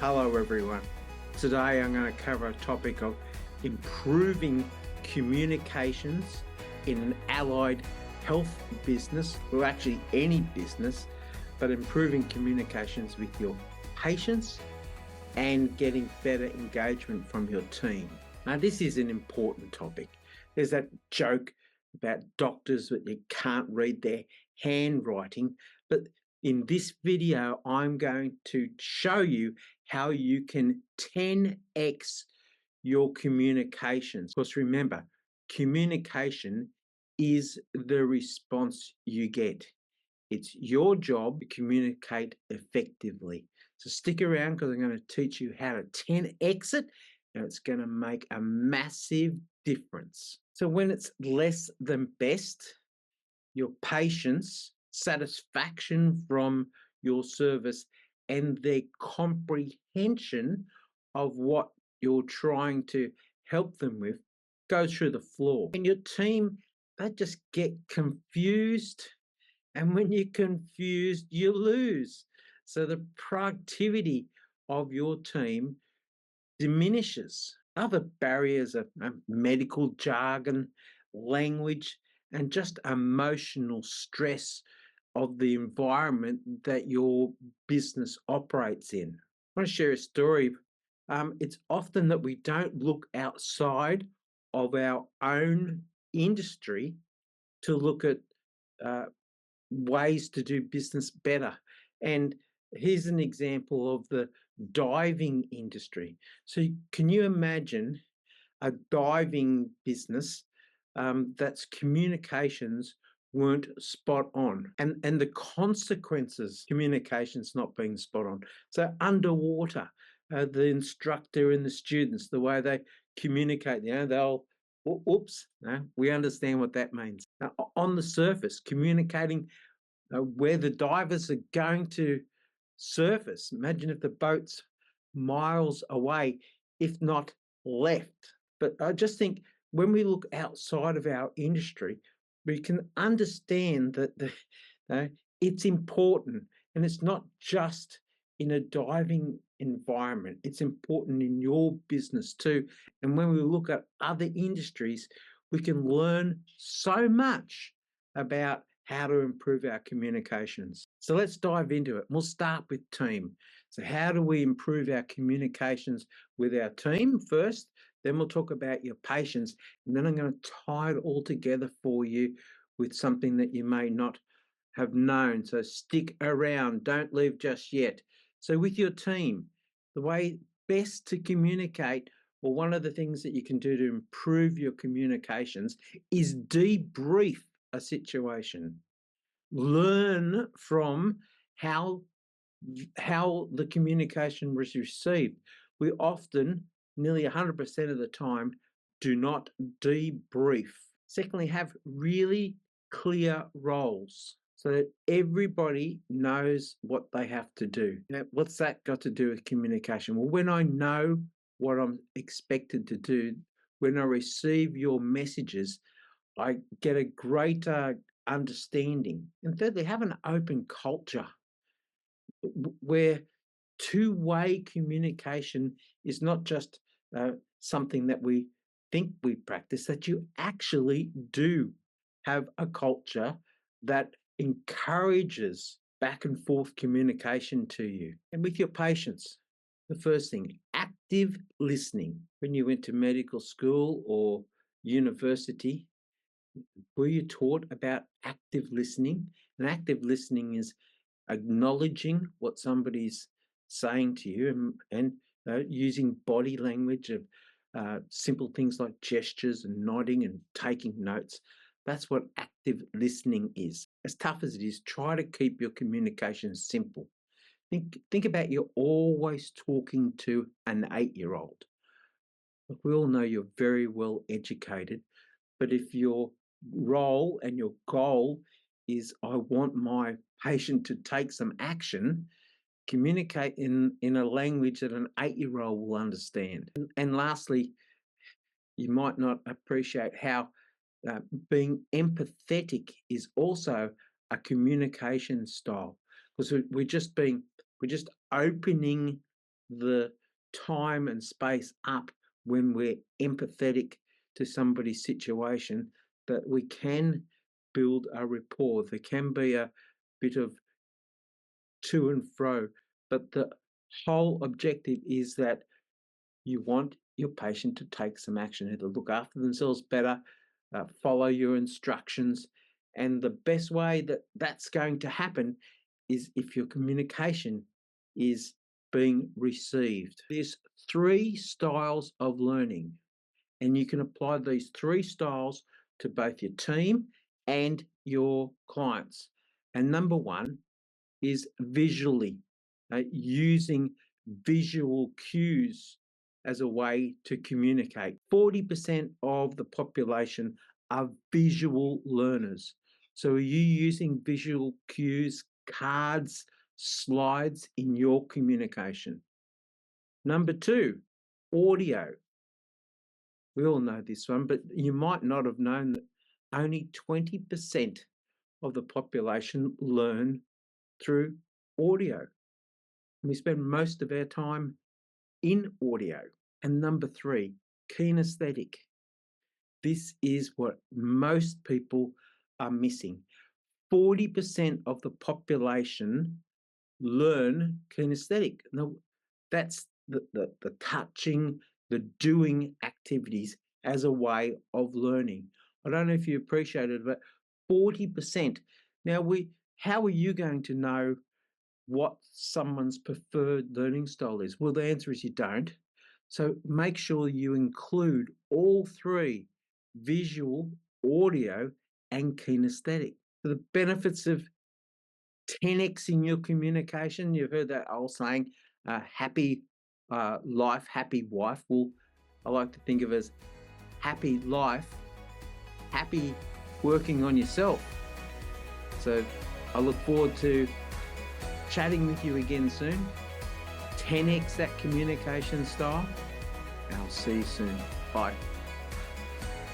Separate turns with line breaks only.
Hello everyone. Today I'm going to cover a topic of improving communications in an allied health business, or actually any business, but improving communications with your patients and getting better engagement from your team. Now this is an important topic. There's that joke about doctors that you can't read their handwriting, but in this video, I'm going to show you how you can 10x your communications. Because remember, communication is the response you get. It's your job to communicate effectively. So stick around because I'm going to teach you how to 10x it, and it's going to make a massive difference. So when it's less than best, your patients' satisfaction from your service and their comprehension of what you're trying to help them with goes through the floor. And your team, they just get confused. And when you're confused, you lose. So the productivity of your team diminishes. Other barriers are medical jargon, language, and just emotional stress of the environment that your business operates in. I want to share a story. It's often that we don't look outside of our own industry to look at ways to do business better. And here's an example of the diving industry. So can you imagine a diving business that's communications weren't spot on, and the consequences, communications not being spot on. So underwater, the instructor and the students, the way they communicate, they'll, oops, we understand what that means. On the surface, communicating where the divers are going to surface. Imagine if the boat's miles away, if not left. But I just think when we look outside of our industry, we can understand that it's important, and it's not just in a diving environment. It's important in your business too. And when we look at other industries, we can learn so much about how to improve our communications. So let's dive into it. We'll start with team. So how do we improve our communications with our team first? Then we'll talk about your patients, and then I'm going to tie it all together for you with something that you may not have known. So stick around, don't leave just yet. So with your team, the way best to communicate, or one of the things that you can do to improve your communications, is debrief a situation. Learn from how the communication was received. We often, nearly 100% of the time, do not debrief. Secondly, have really clear roles so that everybody knows what they have to do. Now, what's that got to do with communication? Well, when I know what I'm expected to do, when I receive your messages, I get a greater understanding. And thirdly, have an open culture where two-way communication is not just something that we think we practice, that you actually do have a culture that encourages back and forth communication to you. And with your patients, the first thing, active listening. When you went to medical school or university, were you taught about active listening? And active listening is acknowledging what somebody's saying to you and using body language of simple things like gestures and nodding and taking notes. That's what active listening is. As tough as it is, try to keep your communication simple. Think about you're always talking to an 8-year-old. We all know you're very well educated, but if your role and your goal is, I want my patient to take some action, communicate in a language that an 8-year-old will understand. And lastly, you might not appreciate how being empathetic is also a communication style, because we're just opening the time and space up when we're empathetic to somebody's situation, that we can build a rapport. There can be a bit of to and fro, but the whole objective is that you want your patient to take some action, either look after themselves better, follow your instructions. And the best way that that's going to happen is if your communication is being received. There's 3 styles of learning, and you can apply these 3 styles to both your team and your clients. And number 1 is visually, using visual cues as a way to communicate. 40% of the population are visual learners. So are you using visual cues, cards, slides in your communication? Number 2, audio. We all know this one, but you might not have known that only 20% of the population learn through audio. We spend most of our time in audio. And number 3, kinesthetic. This is what most people are missing. 40% of the population learn kinesthetic. Now, that's the touching, the doing activities as a way of learning. I don't know if you appreciate it, but 40%. Now, how are you going to know what someone's preferred learning style is? Well, the answer is you don't. So make sure you include all 3, visual, audio, and kinesthetic. The benefits of 10x in your communication, you've heard that old saying, happy life, happy wife. Well, I like to think of it as happy life, happy working on yourself. So I look forward to chatting with you again soon. 10x that communication style, and I'll see you soon. Bye.